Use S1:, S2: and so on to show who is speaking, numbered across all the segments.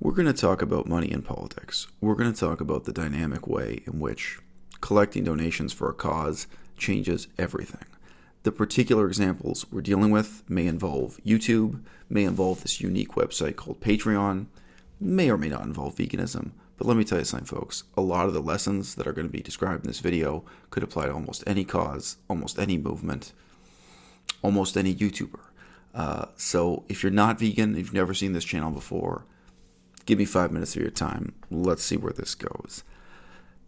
S1: We're going to talk about money in politics. We're going to talk about the dynamic way in which collecting donations for a cause changes everything. The particular examples we're dealing with may involve YouTube, may involve this unique website called Patreon, may or may not involve veganism. But let me tell you something, folks. A lot of the lessons that are going to be described in this video could apply to almost any cause, almost any movement, almost any YouTuber. So if you're not vegan, if you've never seen this channel before, give me 5 minutes of your time. Let's see where this goes.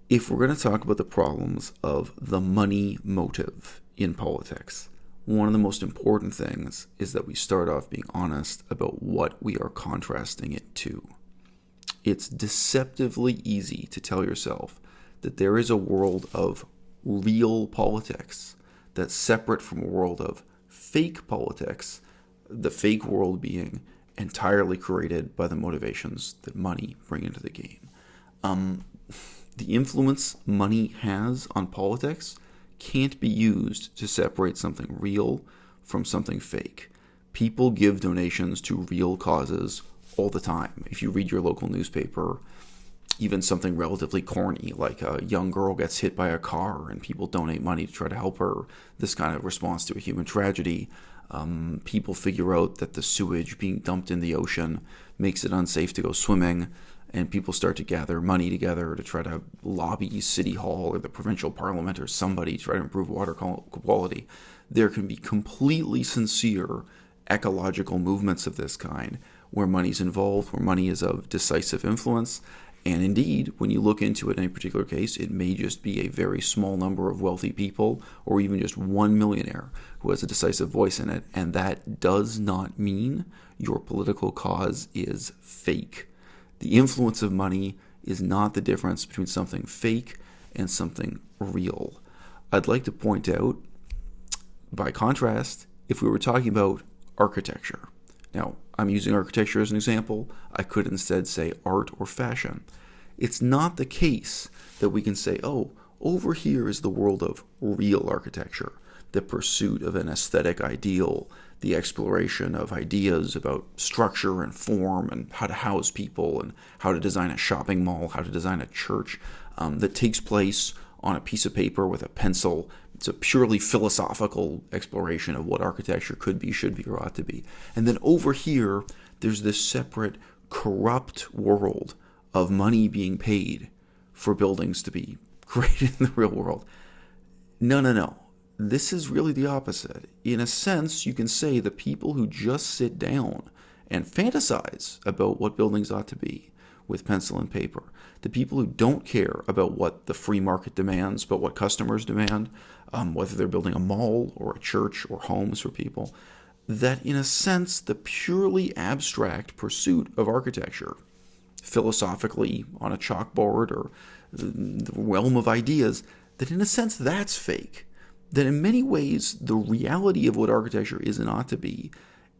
S1: If we're going to talk about the problems of the money motive in politics, one of the most important things is that we start off being honest about what we are contrasting it to. It's deceptively easy to tell yourself that there is a world of real politics that's separate from a world of fake politics, the fake world being entirely created by the motivations that money bring into the game. The influence money has on politics can't be used to separate something real from something fake. People give donations to real causes all the time. If you read your local newspaper, even something relatively corny, like a young girl gets hit by a car and people donate money to try to help her, this kind of response to a human tragedy. People figure out that the sewage being dumped in the ocean makes it unsafe to go swimming, and people start to gather money together to try to lobby City Hall or the provincial parliament or somebody to try to improve water quality. There can be completely sincere ecological movements of this kind where money's involved, where money is of decisive influence. And indeed, when you look into it in a particular case, it may just be a very small number of wealthy people or even just one millionaire who has a decisive voice in it. And that does not mean your political cause is fake. The influence of money is not the difference between something fake and something real. I'd like to point out, by contrast, if we were talking about architecture. Now, I'm using architecture as an example. I could instead say art or fashion. It's not the case that we can say, oh, over here is the world of real architecture, the pursuit of an aesthetic ideal, the exploration of ideas about structure and form and how to house people and how to design a shopping mall, how to design a church, that takes place on a piece of paper with a pencil. It's a purely philosophical exploration of what architecture could be, should be, or ought to be. And then over here, there's this separate, corrupt world of money being paid for buildings to be created in the real world. No. This is really the opposite. In a sense, you can say the people who just sit down and fantasize about what buildings ought to be with pencil and paper, the people who don't care about what the free market demands, but what customers demand, whether they're building a mall or a church or homes for people, that in a sense, the purely abstract pursuit of architecture, philosophically on a chalkboard or the realm of ideas, that in a sense that's fake. That in many ways, the reality of what architecture is and ought to be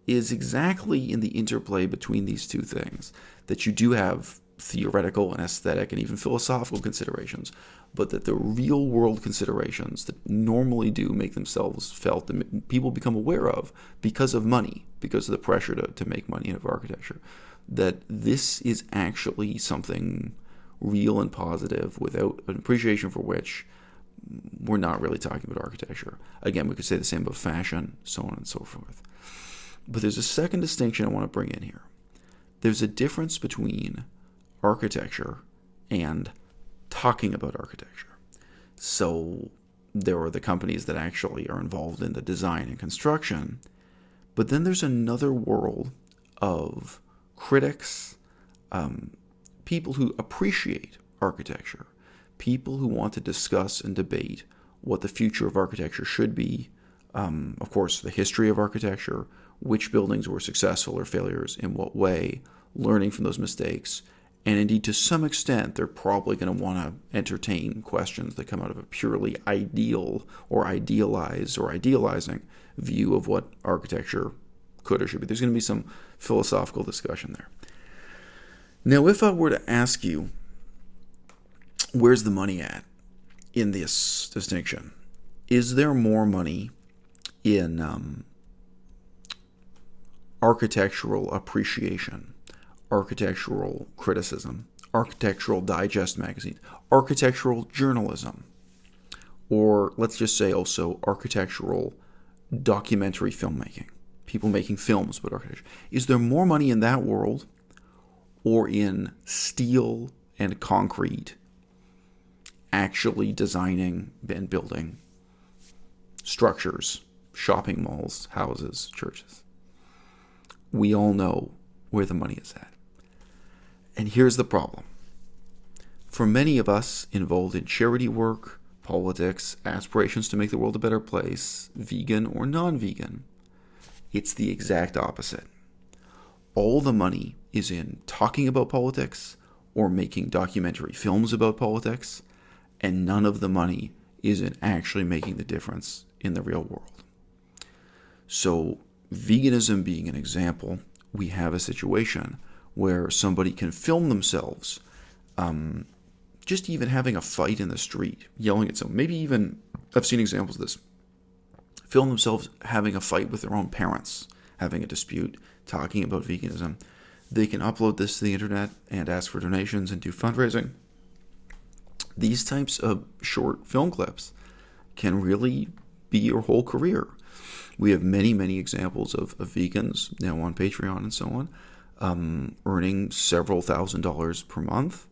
S1: is exactly in the interplay between these two things. That you do have theoretical and aesthetic and even philosophical considerations, but that the real world considerations that normally do make themselves felt, that people become aware of because of money, because of the pressure to make money out of architecture, that this is actually something real and positive without an appreciation for which we're not really talking about architecture. Again, we could say the same about fashion, so on and so forth. But there's a second distinction I want to bring in here. There's a difference between architecture and talking about architecture. So there are the companies that actually are involved in the design and construction, but then there's another world of critics, people who appreciate architecture, people who want to discuss and debate what the future of architecture should be, of course, the history of architecture, which buildings were successful or failures, in what way, learning from those mistakes, and indeed, to some extent, they're probably going to want to entertain questions that come out of a purely ideal or idealized or idealizing view of what architecture could or should be. There's going to be some philosophical discussion there. Now, if I were to ask you, where's the money at in this distinction? Is there more money in architectural appreciation, architectural criticism, architectural digest magazine, architectural journalism, or let's just say also architectural documentary filmmaking, people making films about architecture. Is there more money in that world or in steel and concrete actually designing and building structures, shopping malls, houses, churches? We all know where the money is at. And here's the problem. For many of us involved in charity work, politics, aspirations to make the world a better place, vegan or non-vegan, it's the exact opposite. All the money is in talking about politics or making documentary films about politics, and none of the money is in actually making the difference in the real world. So, veganism being an example, we have a situation where somebody can film themselves just even having a fight in the street, yelling at someone. Maybe even, I've seen examples of this, film themselves having a fight with their own parents, having a dispute, talking about veganism. They can upload this to the internet and ask for donations and do fundraising. These types of short film clips can really be your whole career. We have many, many examples of vegans now on Patreon and so on, earning several $1,000s per month.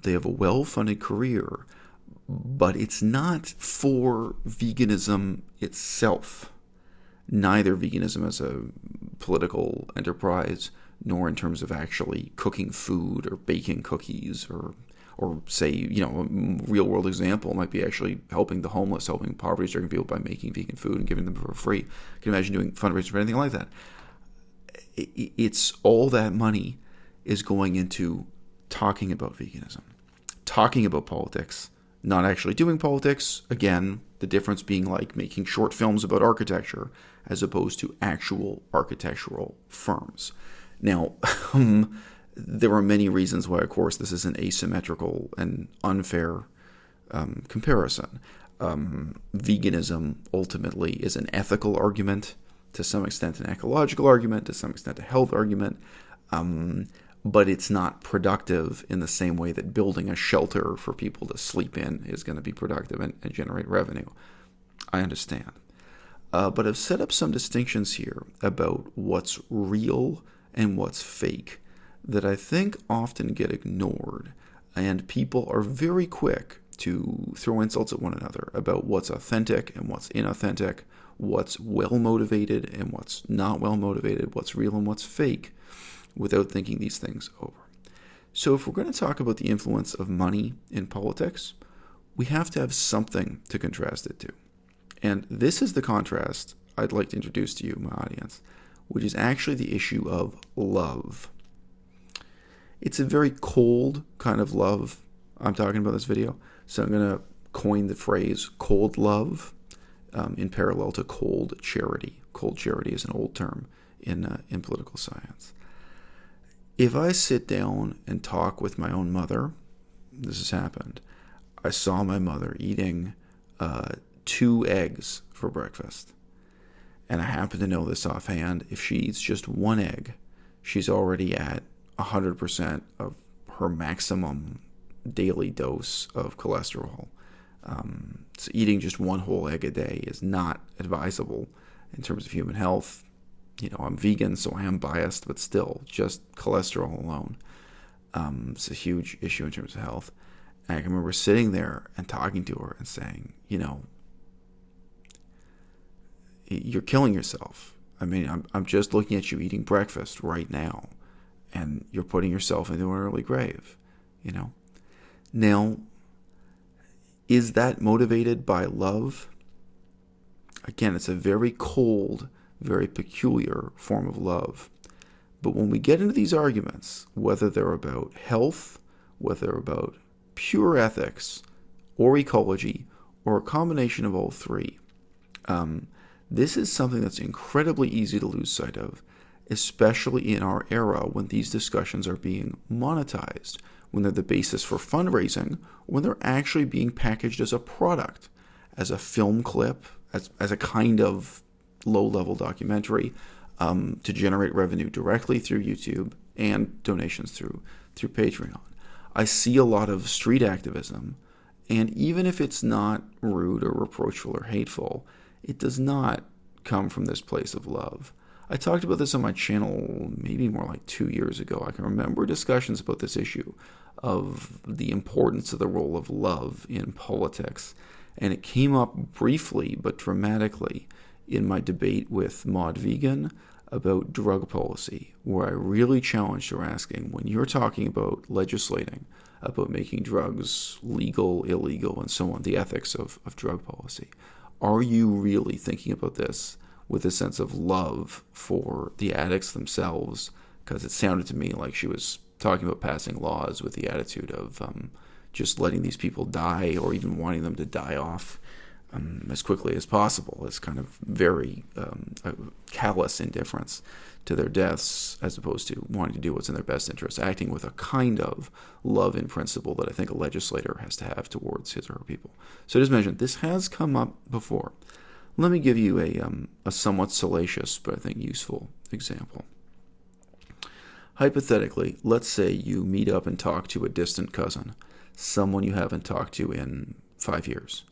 S1: They have a well-funded career, but it's not for veganism itself. Neither veganism as a political enterprise, nor in terms of actually cooking food or baking cookies, or say, a real-world example might be actually helping the homeless, helping poverty-stricken people by making vegan food and giving them for free. You can imagine doing fundraisers for anything like that. It's all that money is going into talking about veganism, talking about politics, not actually doing politics. Again, the difference being like making short films about architecture as opposed to actual architectural firms. Now, there are many reasons why, of course, this is an asymmetrical and unfair comparison. Veganism ultimately is an ethical argument, to some extent an ecological argument, to some extent a health argument, but it's not productive in the same way that building a shelter for people to sleep in is going to be productive and generate revenue. I understand. But I've set up some distinctions here about what's real and what's fake that I think often get ignored, and people are very quick to throw insults at one another about what's authentic and what's inauthentic, what's well-motivated and what's not well-motivated, what's real and what's fake, without thinking these things over. So if we're going to talk about the influence of money in politics, we have to have something to contrast it to. And this is the contrast I'd like to introduce to you, my audience, which is actually the issue of love. It's a very cold kind of love I'm talking about in this video, so I'm going to coin the phrase cold love in parallel to cold charity. Cold charity is an old term in political science. If I sit down and talk with my own mother, this has happened. I saw my mother eating 2 eggs for breakfast. And I happen to know this offhand. If she eats just 1 egg, she's already at 100% of her maximum daily dose of cholesterol. So eating just 1 whole egg a day is not advisable in terms of human health. I'm vegan, so I am biased, but still, just cholesterol alone, it's a huge issue in terms of health. And I can remember sitting there and talking to her and saying, you're killing yourself. I mean, I'm just looking at you eating breakfast right now, and you're putting yourself into an early grave, Now, is that motivated by love? Again, it's a very cold, very peculiar form of love. But when we get into these arguments, whether they're about health, whether they're about pure ethics, or ecology, or a combination of all three, this is something that's incredibly easy to lose sight of, especially in our era when these discussions are being monetized, when they're the basis for fundraising, when they're actually being packaged as a product, as a film clip, as a kind of low-level documentary, to generate revenue directly through YouTube and donations through Patreon. I see a lot of street activism, and even if it's not rude or reproachful or hateful, it does not come from this place of love. I talked about this on my channel maybe more like 2 years ago. I can remember discussions about this issue of the importance of the role of love in politics, and it came up briefly but dramatically in my debate with Maud Vegan about drug policy, where I really challenged her, asking, when you're talking about legislating, about making drugs legal, illegal, and so on, the ethics of drug policy, are you really thinking about this with a sense of love for the addicts themselves? Because it sounded to me like she was talking about passing laws with the attitude of just letting these people die, or even wanting them to die off as quickly as possible. It's kind of very callous indifference to their deaths, as opposed to wanting to do what's in their best interest, acting with a kind of love in principle that I think a legislator has to have towards his or her people. So as mentioned, this has come up before. Let me give you a somewhat salacious but I think useful example. Hypothetically, let's say you meet up and talk to a distant cousin, someone you haven't talked to in 5 years.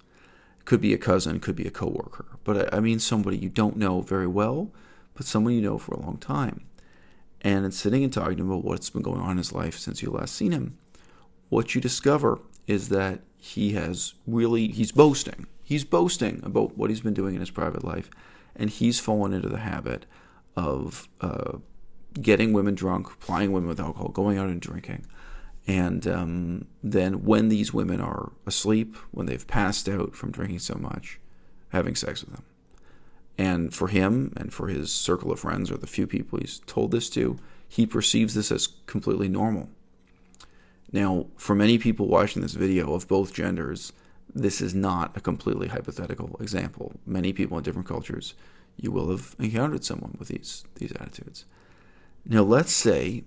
S1: Could be a cousin, could be a coworker, but I mean somebody you don't know very well, but someone you know for a long time. And in sitting and talking to him about what's been going on in his life since you last seen him, what you discover is that he's boasting. He's boasting about what he's been doing in his private life, and he's fallen into the habit of getting women drunk, plying women with alcohol, going out and drinking. And then when these women are asleep, when they've passed out from drinking so much, having sex with them. And for him and for his circle of friends, or the few people he's told this to, he perceives this as completely normal. Now, for many people watching this video of both genders, this is not a completely hypothetical example. Many people in different cultures, you will have encountered someone with these attitudes. Now, let's say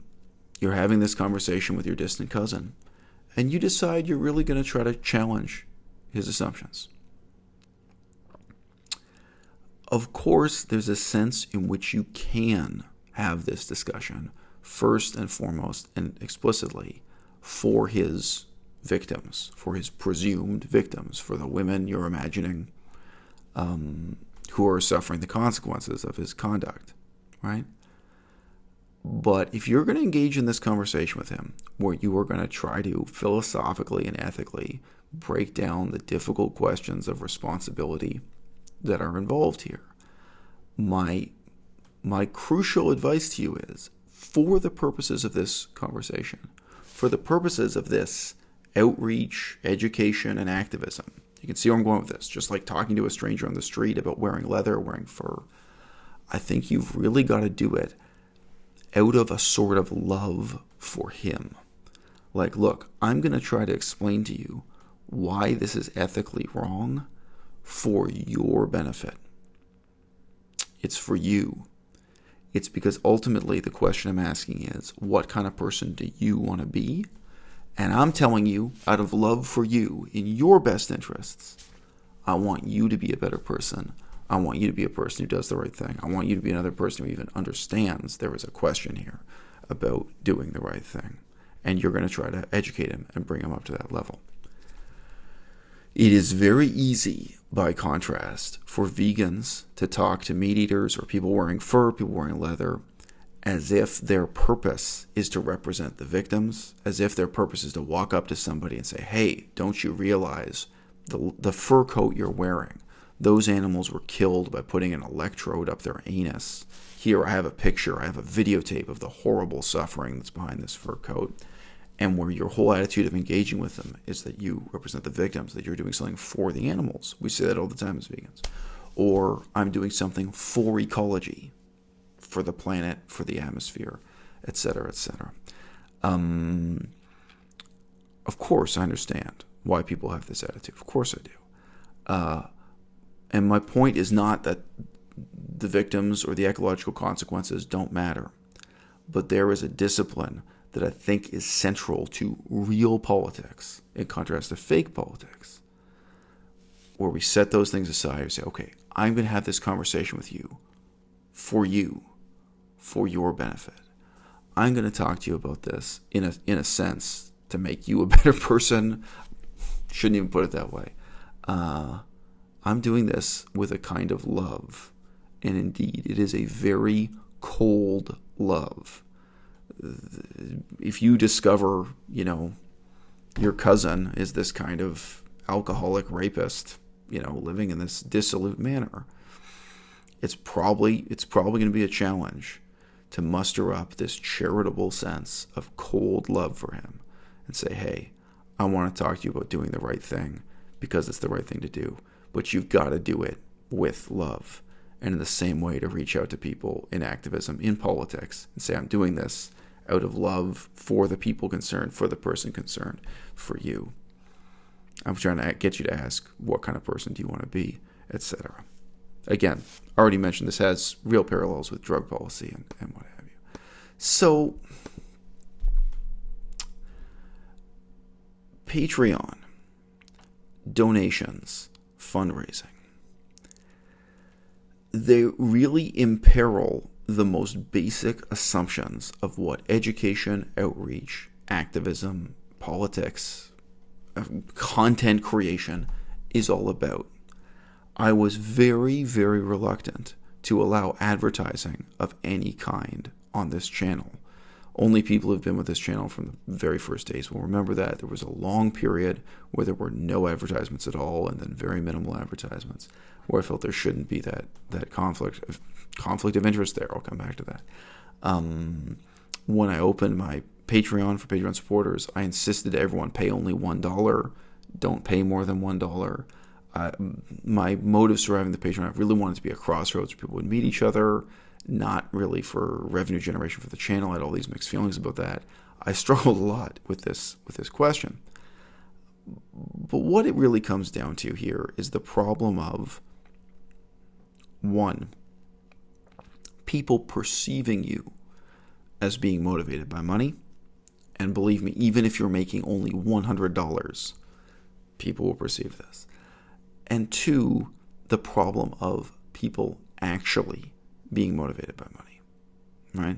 S1: you're having this conversation with your distant cousin, and you decide you're really going to try to challenge his assumptions. Of course, there's a sense in which you can have this discussion, first and foremost and explicitly, for his victims, for his presumed victims, for the women you're imagining who are suffering the consequences of his conduct, right? But if you're going to engage in this conversation with him, where you are going to try to philosophically and ethically break down the difficult questions of responsibility that are involved here, my crucial advice to you is, for the purposes of this conversation, for the purposes of this outreach, education, and activism, you can see where I'm going with this, just like talking to a stranger on the street about wearing leather, wearing fur, I think you've really got to do it out of a sort of love for him. Like, look, I'm going to try to explain to you why this is ethically wrong for your benefit. It's for you. It's because ultimately the question I'm asking is, what kind of person do you want to be? And I'm telling you, out of love for you, in your best interests, I want you to be a better person. I want you to be a person who does the right thing. I want you to be another person who even understands there is a question here about doing the right thing. And you're going to try to educate him and bring him up to that level. It is very easy, by contrast, for vegans to talk to meat eaters or people wearing fur, people wearing leather, as if their purpose is to represent the victims, as if their purpose is to walk up to somebody and say, hey, don't you realize the fur coat you're wearing? Those animals were killed by putting an electrode up their anus. Here I have a picture, I have a videotape of the horrible suffering that's behind this fur coat. And where your whole attitude of engaging with them is that you represent the victims, that you're doing something for the animals. We say that all the time as vegans. Or I'm doing something for ecology, for the planet, for the atmosphere, etc., etc. Of course, I understand why people have this attitude. Of course I do. And my point is not that the victims or the ecological consequences don't matter, but there is a discipline that I think is central to real politics, in contrast to fake politics, where we set those things aside and say, okay, I'm going to have this conversation with you for you, for your benefit. I'm going to talk to you about this in a sense to make you a better person. Shouldn't even put it that way. I'm doing this with a kind of love. And indeed, it is a very cold love. If you discover, your cousin is this kind of alcoholic rapist, living in this dissolute manner, it's probably going to be a challenge to muster up this charitable sense of cold love for him and say, hey, I want to talk to you about doing the right thing because it's the right thing to do, but you've got to do it with love. And in the same way, to reach out to people in activism, in politics, and say, I'm doing this out of love for the people concerned, for the person concerned, for you. I'm trying to get you to ask, what kind of person do you want to be, etc. Again, I already mentioned this has real parallels with drug policy and what have you. So, Patreon, donations, fundraising. They really imperil the most basic assumptions of what education, outreach, activism, politics, content creation is all about. I was very, very reluctant to allow advertising of any kind on this channel. Only people who've been with this channel from the very first days will remember that there was a long period where there were no advertisements at all, and then very minimal advertisements, where I felt there shouldn't be that conflict of interest there. I'll come back to that. When I opened my Patreon for Patreon supporters, I insisted everyone pay only $1. Don't pay more than $1. My motives for having the Patreon, I really wanted to be a crossroads where people would meet each other, not really for revenue generation for the channel. I had all these mixed feelings about that. I struggled a lot with this question. But what it really comes down to here is the problem of, one, people perceiving you as being motivated by money. And believe me, even if you're making only $100, people will perceive this. And two, the problem of people actually being motivated by money, right?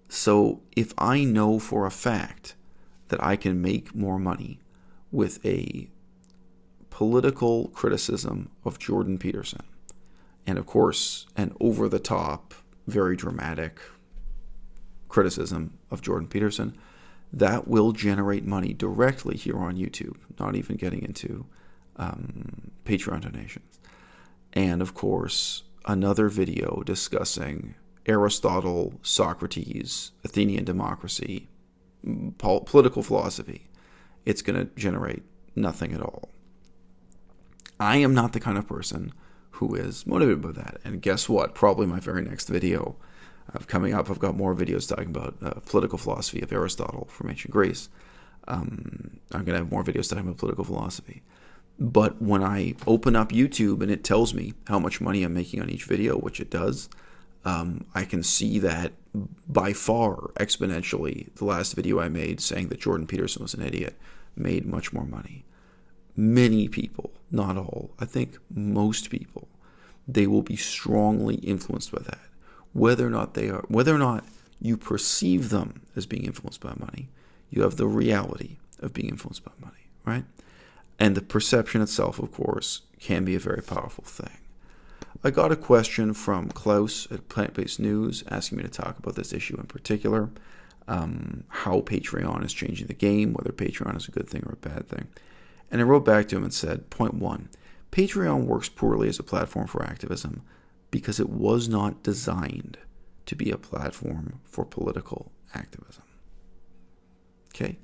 S1: So if I know for a fact that I can make more money with a political criticism of Jordan Peterson, and of course, an over-the-top, very dramatic criticism of Jordan Peterson, that will generate money directly here on YouTube, not even getting into Patreon donations. And of course, another video discussing Aristotle, Socrates, Athenian democracy, political philosophy, it's going to generate nothing at all. I am not the kind of person who is motivated by that. And guess what? Probably my very next video coming up, I've got more videos talking about political philosophy of Aristotle from ancient Greece. I'm going to have more videos talking about political philosophy. But when I open up YouTube and it tells me how much money I'm making on each video, which it does, I can see that by far, exponentially, the last video I made saying that Jordan Peterson was an idiot made much more money. Many people, not all, I think most people, they will be strongly influenced by that. Whether or not you perceive them as being influenced by money, you have the reality of being influenced by money, right? And the perception itself, of course, can be a very powerful thing. I got a question from Klaus at Plant-Based News asking me to talk about this issue in particular, how Patreon is changing the game, whether Patreon is a good thing or a bad thing. And I wrote back to him and said, point one, Patreon works poorly as a platform for activism because it was not designed to be a platform for political activism. Okay?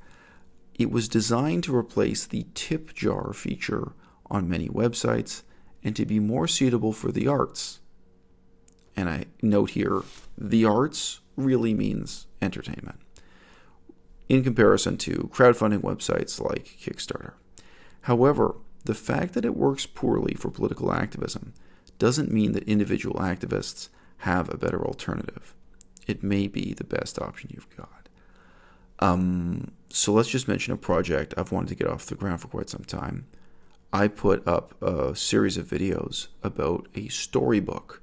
S1: It was designed to replace the tip jar feature on many websites and to be more suitable for the arts. And I note here, the arts really means entertainment, in comparison to crowdfunding websites like Kickstarter. However, the fact that it works poorly for political activism doesn't mean that individual activists have a better alternative. It may be the best option you've got. So let's just mention a project I've wanted to get off the ground for quite some time. I put up a series of videos about a storybook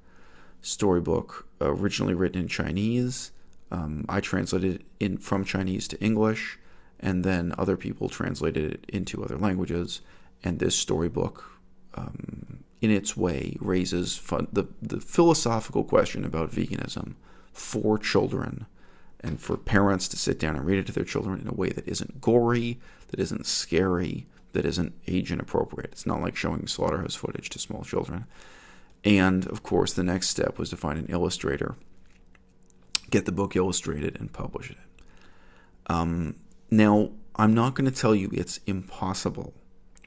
S1: originally written in Chinese. I translated it from Chinese to English, and then other people translated it into other languages. And this storybook, in its way, raises the philosophical question about veganism for children, and for parents to sit down and read it to their children in a way that isn't gory, that isn't scary, that isn't age inappropriate. It's not like showing slaughterhouse footage to small children. And, of course, the next step was to find an illustrator, get the book illustrated, and publish it. Now, I'm not going to tell you it's impossible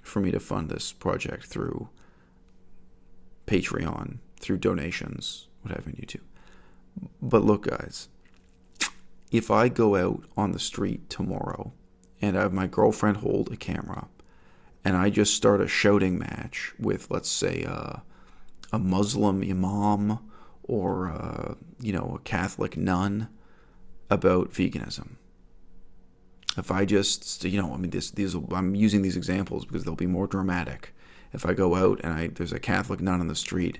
S1: for me to fund this project through Patreon, through donations, what have you on YouTube. But look, guys, if I go out on the street tomorrow and I have my girlfriend hold a camera and I just start a shouting match with, let's say, a Muslim imam or a Catholic nun about veganism. If I just, I'm using these examples because they'll be more dramatic. If I go out and there's a Catholic nun on the street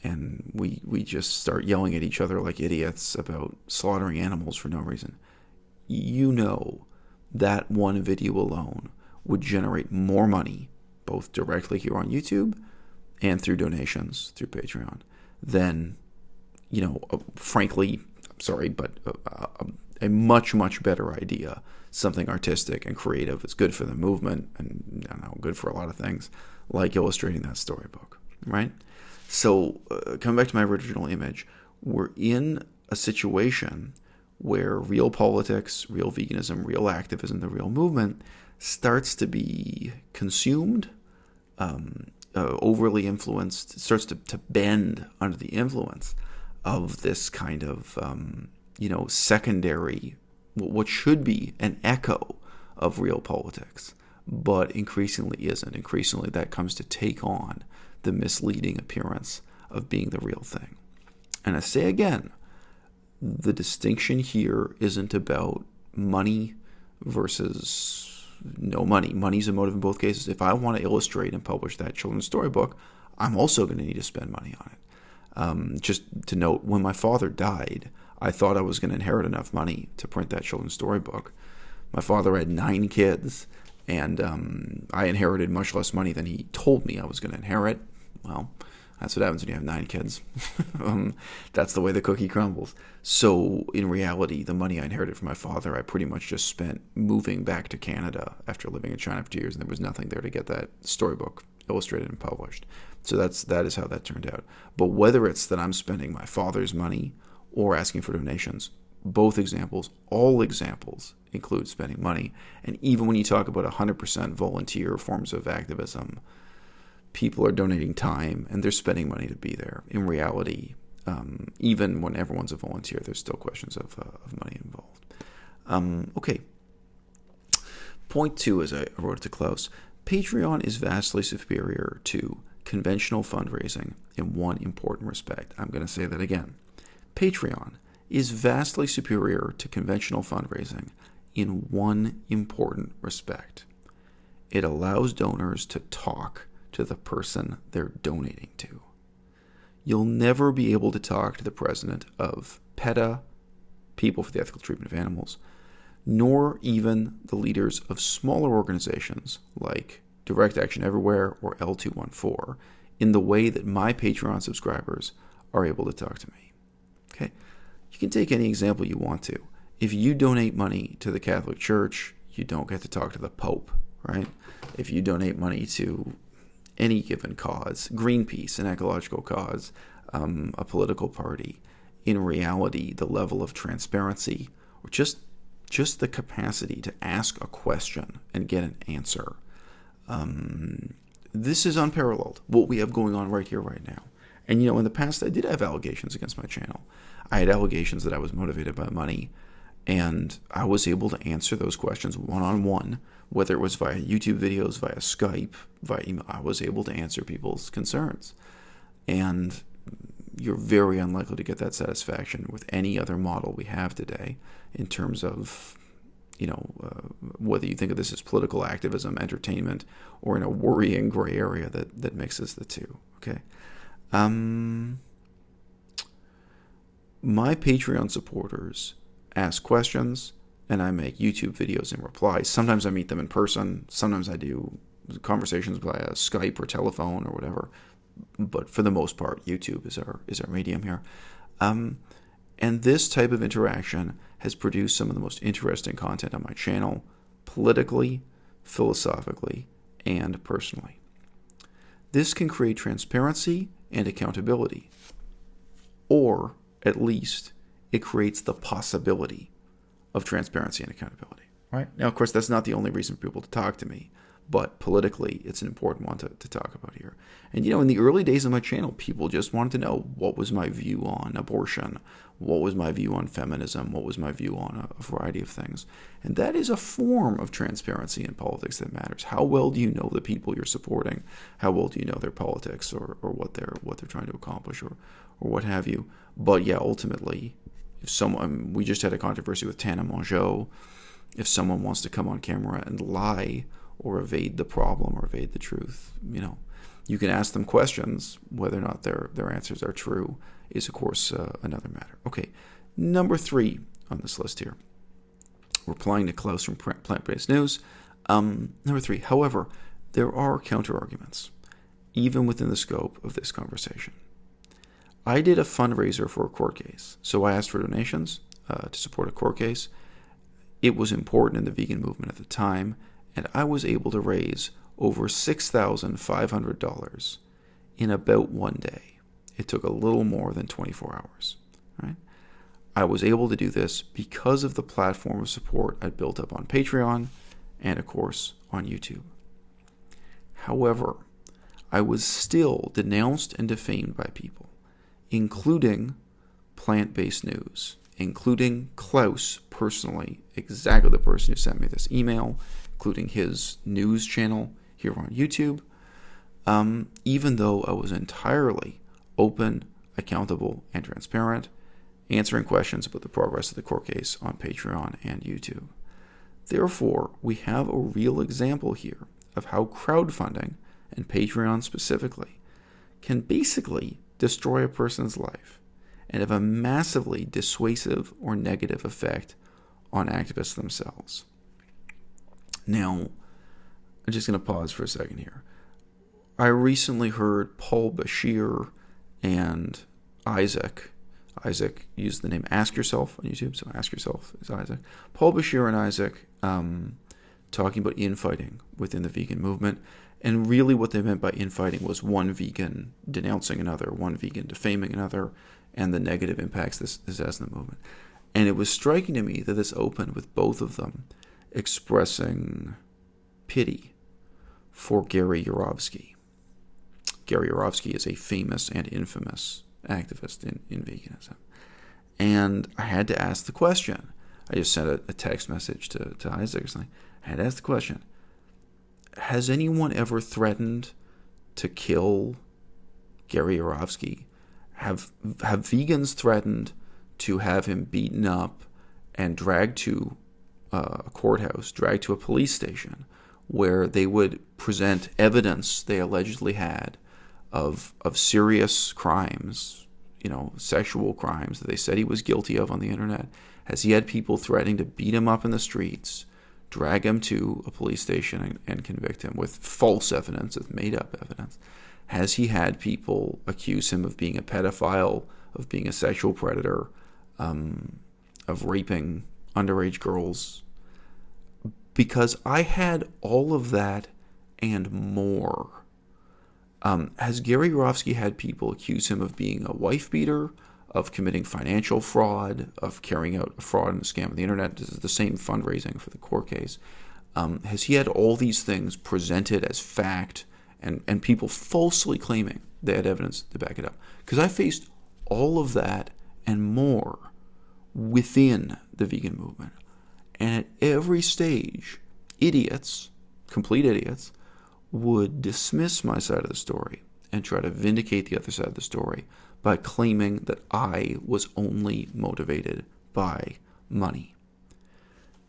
S1: and we just start yelling at each other like idiots about slaughtering animals for no reason, that one video alone would generate more money, both directly here on YouTube and through donations through Patreon, than, frankly, I'm sorry, but a much, much better idea, something artistic and creative. It's good for the movement and, good for a lot of things, like illustrating that storybook, right? So, coming back to my original image, we're in a situation where real politics, real veganism, real activism, the real movement starts to be consumed, overly influenced. It starts to bend under the influence of this kind of, secondary, what should be an echo of real politics, but increasingly isn't. Increasingly, that comes to take on the misleading appearance of being the real thing. And I say again, the distinction here isn't about money versus no money. Money's a motive in both cases. If I want to illustrate and publish that children's storybook, I'm also going to need to spend money on it. Just to note, when my father died, I thought I was going to inherit enough money to print that children's storybook. My father had 9 kids, and I inherited much less money than he told me I was going to inherit. Well, that's what happens when you have 9 kids. That's the way the cookie crumbles. So in reality, the money I inherited from my father, I pretty much just spent moving back to Canada after living in China for 2 years, and there was nothing there to get that storybook illustrated and published. So that is how that turned out. But whether it's that I'm spending my father's money or asking for donations, both examples, all examples include spending money. And even when you talk about 100% volunteer forms of activism, people are donating time and they're spending money to be there. In reality, even when everyone's a volunteer, there's still questions of money involved. Okay. Point 2, as I wrote it to Klaus, Patreon is vastly superior to conventional fundraising in one important respect. I'm going to say that again. Patreon is vastly superior to conventional fundraising in one important respect. It allows donors to talk to the person they're donating to. You'll never be able to talk to the president of PETA, People for the Ethical Treatment of Animals, nor even the leaders of smaller organizations like Direct Action Everywhere or L214 in the way that my Patreon subscribers are able to talk to me. Okay? You can take any example you want to. If you donate money to the Catholic Church, you don't get to talk to the Pope, right? If you donate money to any given cause, Greenpeace, an ecological cause, a political party, in reality, the level of transparency or just the capacity to ask a question and get an answer, this is unparalleled, what we have going on right here, right now. And, in the past, I did have allegations against my channel. I had allegations that I was motivated by money, and I was able to answer those questions one-on-one, whether it was via YouTube videos, via Skype, via email. I was able to answer people's concerns. And you're very unlikely to get that satisfaction with any other model we have today in terms of, whether you think of this as political activism, entertainment, or in a worrying gray area that mixes the two, okay? My Patreon supporters ask questions, and I make YouTube videos in reply. Sometimes I meet them in person. Sometimes I do conversations via Skype or telephone or whatever. But for the most part, YouTube is our medium here. And this type of interaction has produced some of the most interesting content on my channel, politically, philosophically, and personally. This can create transparency and accountability, or at least it creates the possibility of transparency and accountability. Right? Now, of course, that's not the only reason for people to talk to me, but politically, it's an important one to talk about here. And, in the early days of my channel, people just wanted to know what was my view on abortion, what was my view on feminism, what was my view on a variety of things. And that is a form of transparency in politics that matters. How well do you know the people you're supporting? How well do you know their politics or what they're trying to accomplish or what have you? But yeah, ultimately, if someone, we just had a controversy with Tana Mongeau, if someone wants to come on camera and lie or evade the problem or evade the truth, you can ask them questions. Whether or not their answers are true is, of course, another matter. Okay, number 3 on this list here. Replying to Klaus from Plant-Based News. Number 3, however, there are counter-arguments, even within the scope of this conversation. I did a fundraiser for a court case, so I asked for donations to support a court case. It was important in the vegan movement at the time, and I was able to raise over $6,500 in about one day. It took a little more than 24 hours. Right? I was able to do this because of the platform of support I built up on Patreon and, of course, on YouTube. However, I was still denounced and defamed by people, including Plant-Based News, including Klaus personally, exactly the person who sent me this email, including his news channel here on YouTube, even though I was entirely open, accountable, and transparent, answering questions about the progress of the court case on Patreon and YouTube. Therefore, we have a real example here of how crowdfunding, and Patreon specifically, can basically destroy a person's life and have a massively dissuasive or negative effect on activists themselves. Now, I'm just going to pause for a second here. I recently heard Paul Bashir and Isaac used the name Ask Yourself on YouTube, so Ask Yourself is Isaac. Paul Bashir and Isaac talking about infighting within the vegan movement, and really what they meant by infighting was one vegan denouncing another, one vegan defaming another, and the negative impacts this has on the movement. And it was striking to me that this opened with both of them expressing pity for Gary Yourofsky. Gary Yourofsky is a famous and infamous activist in veganism. And I had to ask the question. I just sent a text message to Isaac. I had to ask the question, has anyone ever threatened to kill Gary Yourofsky? Have vegans threatened to have him beaten up and dragged to a courthouse, dragged to a police station, where they would present evidence they allegedly had of serious crimes, sexual crimes that they said he was guilty of on the internet? Has he had people threatening to beat him up in the streets, drag him to a police station and convict him with false evidence, with made-up evidence? Has he had people accuse him of being a pedophile, of being a sexual predator, of raping underage girls? Because I had all of that and more. Has Gary Yourofsky had people accuse him of being a wife beater, of committing financial fraud, of carrying out a fraud and a scam on the internet? This is the same fundraising for the court case. Has he had all these things presented as fact and people falsely claiming they had evidence to back it up? Because I faced all of that and more within the vegan movement. And at every stage, idiots, complete idiots, would dismiss my side of the story and try to vindicate the other side of the story by claiming that I was only motivated by money.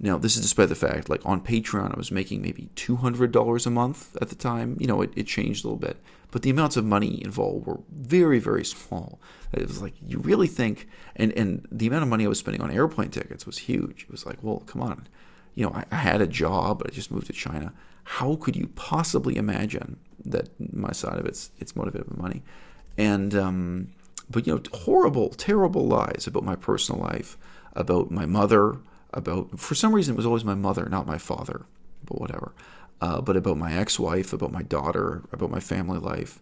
S1: Now, this is despite the fact, like on Patreon, I was making maybe $200 a month at the time. It changed a little bit. But the amounts of money involved were very, very small. It was like, you really think, and the amount of money I was spending on airplane tickets was huge. It was like, well, come on. I had a job, but I just moved to China. How could you possibly imagine that my side of it's motivated by money? And, but horrible, terrible lies about my personal life, about my mother, for some reason it was always my mother, not my father, but whatever. But about my ex-wife, about my daughter, about my family life,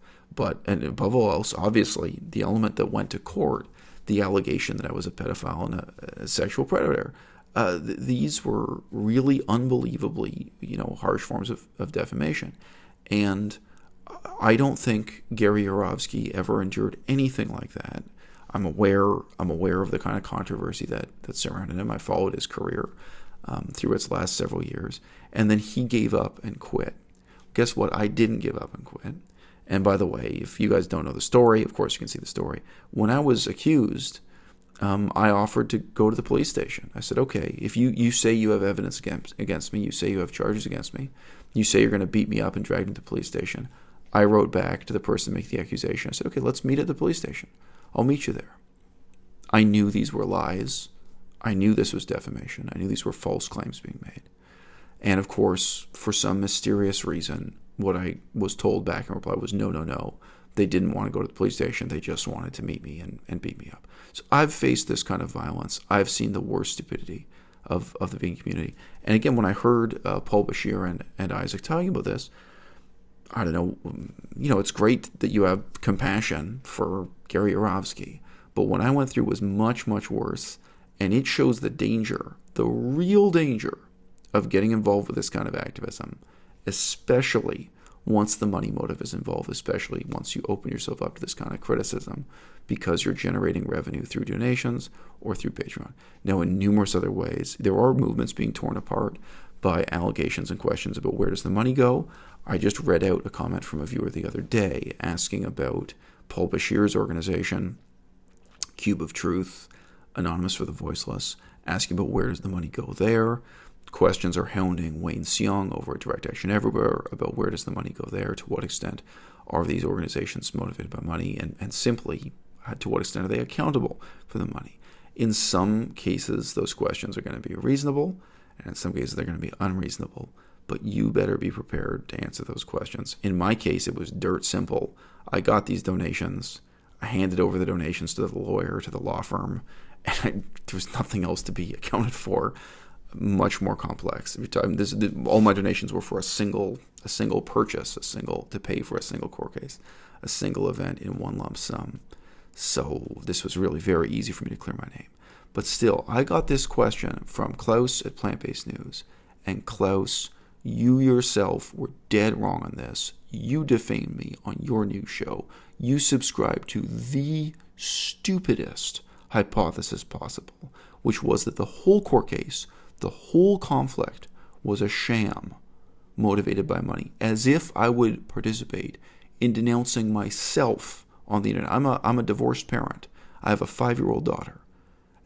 S1: and above all else, obviously, the element that went to court, the allegation that I was a pedophile and a sexual predator. These were really unbelievably, harsh forms of defamation. And I don't think Gary Yourofsky ever endured anything like that. I'm aware of the kind of controversy that surrounded him. I followed his career through its last several years. And then he gave up and quit. Guess what? I didn't give up and quit. And by the way, if you guys don't know the story, of course you can see the story. When I was accused, I offered to go to the police station. I said, okay, if you say you have evidence against me, you say you have charges against me, you say you're going to beat me up and drag me to the police station. I wrote back to the person making the accusation. I said, okay, let's meet at the police station. I'll meet you there. I knew these were lies. I knew this was defamation. I knew these were false claims being made. And of course, for some mysterious reason, what I was told back in reply was no. They didn't want to go to the police station. They just wanted to meet me and beat me up. So I've faced this kind of violence. I've seen the worst stupidity of the vegan community. And again, when I heard Paul Bashir and Isaac talking about this, I don't know, it's great that you have compassion for Gary Yourofsky. But what I went through was much, much worse. And it shows the danger, the real danger of getting involved with this kind of activism, especially once the money motive is involved, especially once you open yourself up to this kind of criticism because you're generating revenue through donations or through Patreon. Now, in numerous other ways, there are movements being torn apart by allegations and questions about where does the money go. I just read out a comment from a viewer the other day asking about Paul Bashir's organization, Cube of Truth, Anonymous for the Voiceless, asking about where does the money go there. Questions are hounding Wayne Seong over at Direct Action Everywhere about where does the money go there, to what extent are these organizations motivated by money, and simply to what extent are they accountable for the money. In some cases, those questions are going to be reasonable, and in some cases they're going to be unreasonable, but you better be prepared to answer those questions. In my case, it was dirt simple. I got these donations, I handed over the donations to the lawyer, to the law firm, and there was nothing else to be accounted for. Much more complex. All my donations were for a single purchase, to pay for a single court case, a single event in one lump sum. So this was really very easy for me to clear my name. But still, I got this question from Klaus at Plant-Based News, and Klaus, you yourself were dead wrong on this. You defamed me on your new show. You subscribed to the stupidest hypothesis possible, which was that the whole court case, the whole conflict, was a sham motivated by money, as if I would participate in denouncing myself on the internet. I'm a divorced parent. I have a 5-year-old daughter.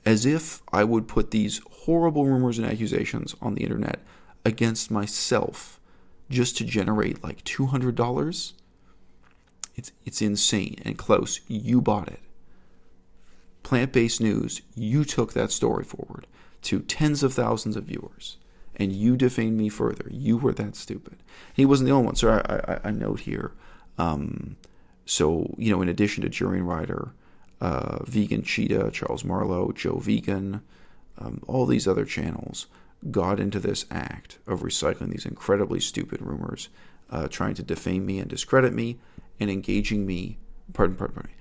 S1: As if I would put these horrible rumors and accusations on the internet against myself just to generate like $200. It's insane. And Klaus, you bought it. Plant-Based News, you took that story forward to tens of thousands of viewers, and you defamed me further. You were that stupid. He wasn't the only one. So I note here. So, in addition to Jury and Ryder, Vegan Cheetah, Charles Marlowe, Joe Vegan, all these other channels got into this act of recycling these incredibly stupid rumors, trying to defame me and discredit me, and engaging me. Pardon me.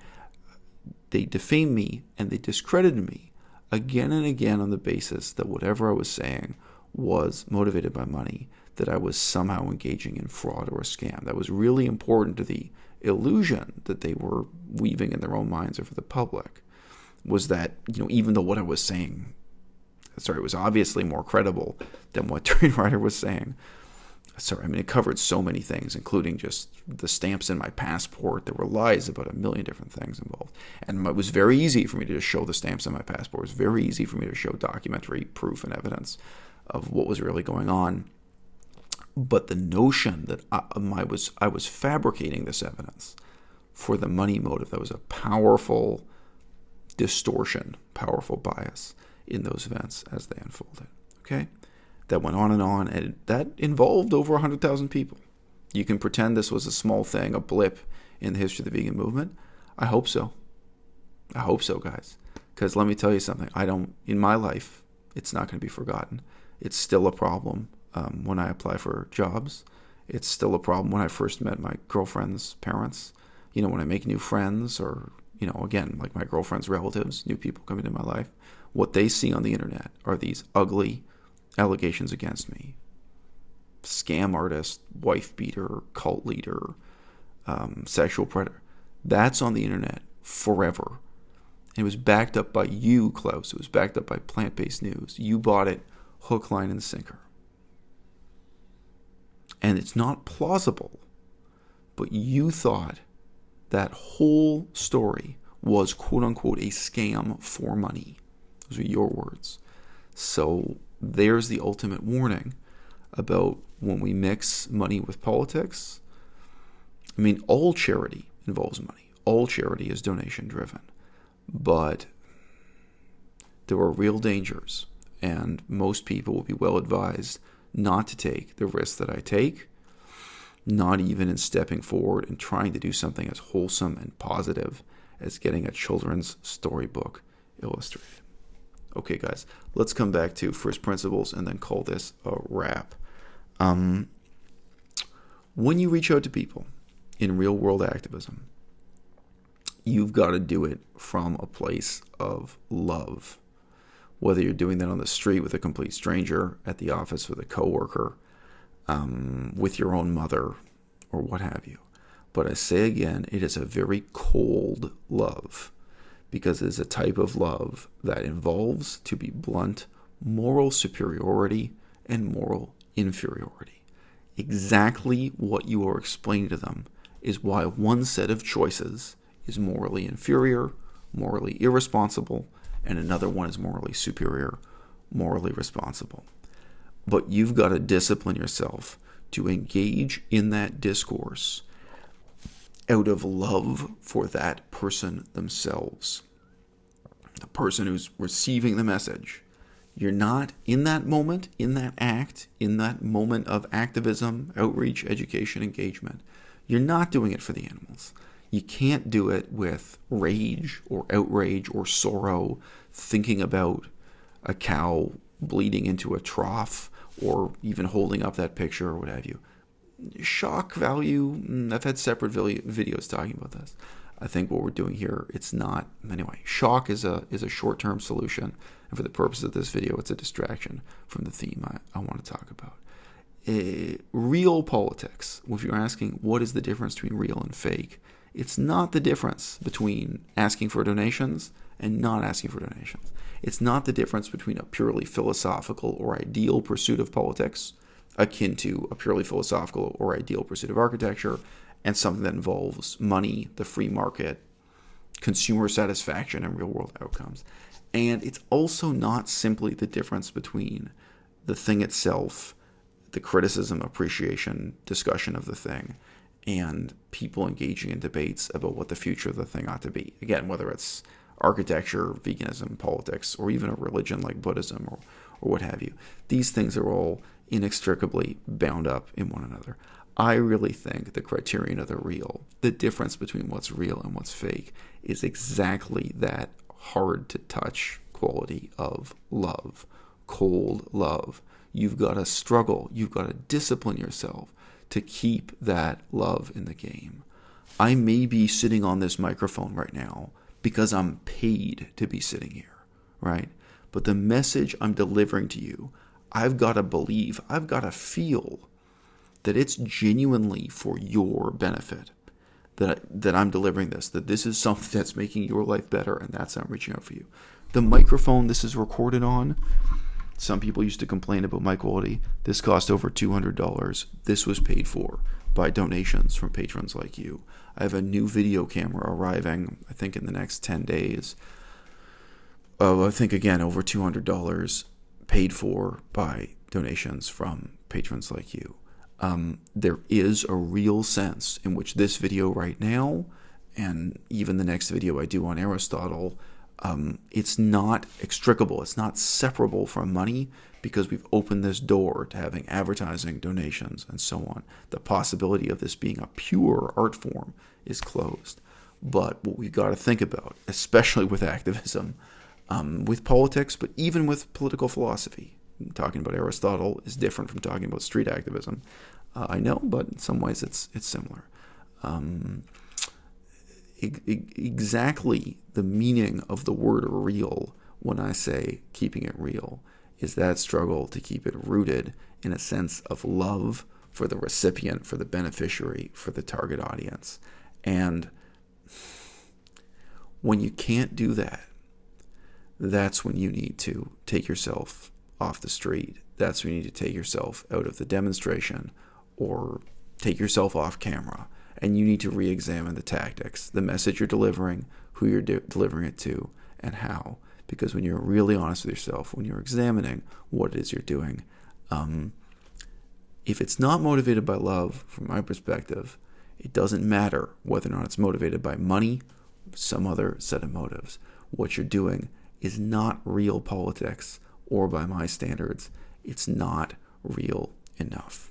S1: They defamed me and they discredited me again and again on the basis that whatever I was saying was motivated by money, that I was somehow engaging in fraud or a scam. That was really important to the illusion that they were weaving in their own minds or for the public, was that, even though what I was saying, it was obviously more credible than what Dream Rider was saying. It covered so many things, including just the stamps in my passport. There were lies about a million different things involved. And it was very easy for me to just show the stamps in my passport. It was very easy for me to show documentary proof and evidence of what was really going on. But the notion that I was fabricating this evidence for the money motive, that was a powerful distortion, powerful bias in those events as they unfolded. Okay? That went on, and that involved over 100,000 people. You can pretend this was a small thing, a blip in the history of the vegan movement. I hope so. I hope so, guys. Because let me tell you something. In my life, it's not going to be forgotten. It's still a problem when I apply for jobs. It's still a problem when I first met my girlfriend's parents. When I make new friends, or, again, like my girlfriend's relatives, new people coming into my life, what they see on the internet are these ugly allegations against me. Scam artist, wife beater, cult leader, sexual predator. That's on the internet forever. It was backed up by you, Klaus. It was backed up by plant-based news. You bought it hook, line, and sinker. And it's not plausible, but you thought that whole story was, quote-unquote, a scam for money. Those are your words. So there's the ultimate warning about when we mix money with politics. I mean, all charity involves money. All charity is donation-driven. But there are real dangers, and most people will be well advised not to take the risks that I take, not even in stepping forward and trying to do something as wholesome and positive as getting a children's storybook illustrated. Okay, guys, let's come back to first principles and then call this a wrap. When you reach out to people in real-world activism, you've got to do it from a place of love. Whether you're doing that on the street with a complete stranger, at the office with a coworker, with your own mother, or what have you. But I say again, it is a very cold love, because it is a type of love that involves, to be blunt, moral superiority and moral inferiority. Exactly what you are explaining to them is why one set of choices is morally inferior, morally irresponsible, and another one is morally superior, morally responsible. But you've got to discipline yourself to engage in that discourse out of love for that person themselves, the person who's receiving the message. You're not in that moment, in that act, in that moment of activism, outreach, education, engagement. You're not doing it for the animals. You can't do it with rage or outrage or sorrow, thinking about a cow bleeding into a trough, or even holding up that picture or what have you. Shock value, I've had separate videos talking about this. I think what we're doing here, it's not, anyway, shock is a short-term solution, and for the purpose of this video, it's a distraction from the theme I want to talk about. Real politics, if you're asking what is the difference between real and fake, it's not the difference between asking for donations and not asking for donations. It's not the difference between a purely philosophical or ideal pursuit of politics, akin to a purely philosophical or ideal pursuit of architecture, and something that involves money, the free market, consumer satisfaction, and real-world outcomes. And it's also not simply the difference between the thing itself, the criticism, appreciation, discussion of the thing, and people engaging in debates about what the future of the thing ought to be. Again, whether it's architecture, veganism, politics, or even a religion like Buddhism or what have you. These things are all inextricably bound up in one another. I really think the criterion of the real, the difference between what's real and what's fake, is exactly that hard-to-touch quality of love, cold love. You've got to struggle. You've got to discipline yourself to keep that love in the game. I may be sitting on this microphone right now because I'm paid to be sitting here, right? But the message I'm delivering to you, I've got to believe, I've got to feel that it's genuinely for your benefit, that I'm delivering this, that this is something that's making your life better, and that's how I'm reaching out for you. The microphone this is recorded on, some people used to complain about my quality. This cost over $200. This was paid for by donations from patrons like you. I have a new video camera arriving, I think in the next 10 days. I think, again, over $200 paid for by donations from patrons like you. There is a real sense in which this video right now, and even the next video I do on Aristotle, it's not extricable, it's not separable from money, because we've opened this door to having advertising, donations, and so on. The possibility of this being a pure art form is closed. But what we've got to think about, especially with activism, with politics, but even with political philosophy, talking about Aristotle is different from talking about street activism. I know, but in some ways it's similar. Exactly the meaning of the word real when I say keeping it real is that struggle to keep it rooted in a sense of love for the recipient, for the beneficiary, for the target audience. And when you can't do that, that's when you need to take yourself off the street. That's when you need to take yourself out of the demonstration or take yourself off camera. And you need to re-examine the tactics, the message you're delivering, who you're delivering it to, and how. Because when you're really honest with yourself, when you're examining what it is you're doing, if it's not motivated by love, from my perspective, it doesn't matter whether or not it's motivated by money, some other set of motives. What you're doing is not real politics, or by my standards, it's not real enough.